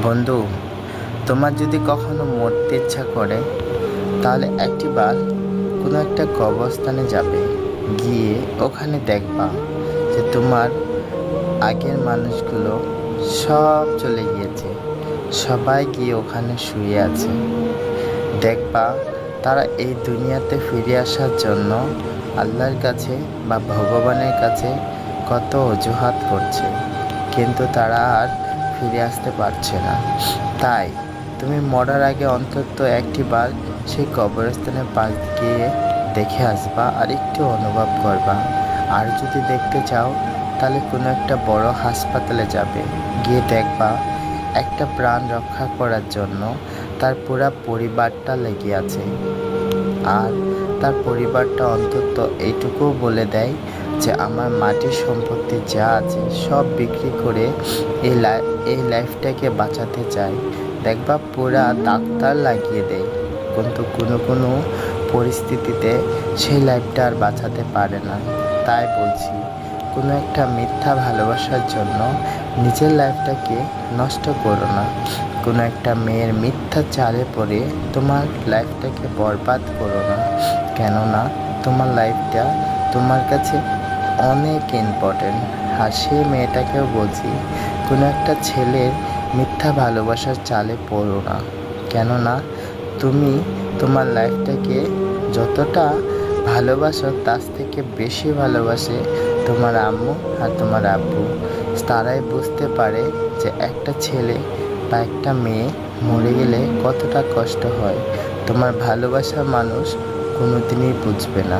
বন্ধু, তোমার যদি কখনো মরতে ইচ্ছা করে তাহলে একটিবার কোনো একটা কবরস্থানে যাবে। গিয়ে ওখানে দেখবা যে তোমার আগের মানুষগুলো সব চলে গিয়েছে। সবাই গিয়ে ওখানে শুয়ে আছে। দেখবা তারা এই দুনিয়াতে ফিরে আসার জন্য আল্লাহর কাছে বা ভগবানের কাছে কত অজুহাত করছে, কিন্তু তারা আর ফিরে আসতে পারছে না। তাই তুমি মরার আগে অন্তত একটিবার সেই কবরস্থানের পাশ গিয়ে দেখে আসবা আর একটু অনুভব করবা। আর যদি দেখতে চাও তাহলে কোনো একটা বড় হাসপাতালে যাবে। গিয়ে দেখবা একটা প্রাণ রক্ষা করার জন্য তার পুরা পরিবারটা লেগে আছে। আর তার পরিবারটা অন্তত এইটুকুও বলে দেয় যে আমার মাটির সম্পত্তি যা আছে সব বিক্রি করে এই লাইফটাকে বাঁচাতে চায়। দেখবা পুরা ডাক্তার লাগিয়ে দেয়, কিন্তু কোনো কোনো পরিস্থিতিতে সেই লাইফটা আর বাঁচাতে পারে না। তাই বলছি, কোনো একটা মিথ্যা ভালোবাসার জন্য নিজের লাইফটাকে নষ্ট করো না। কোনো একটা মেয়ের মিথ্যা চালে পড়ে তোমার লাইফটাকে বরবাদ করো না। কেননা তোমার লাইফটা তোমার কাছে অনেক ইম্পর্টেন্ট। আর সেই মেয়েটাকেও বলছি, কোনো একটা ছেলের মিথ্যা ভালোবাসার চালে পড়ো না। কেননা তুমি তোমার লাইফটাকে যতটা ভালোবাসো তার থেকে বেশি ভালোবাসে তোমার আম্মু আর তোমার আব্বু। তারাই বুঝতে পারে যে একটা ছেলে বা একটা মেয়ে মরে গেলে কতটা কষ্ট হয়। তোমার ভালোবাসার মানুষ কোনোদিনই বুঝবে না।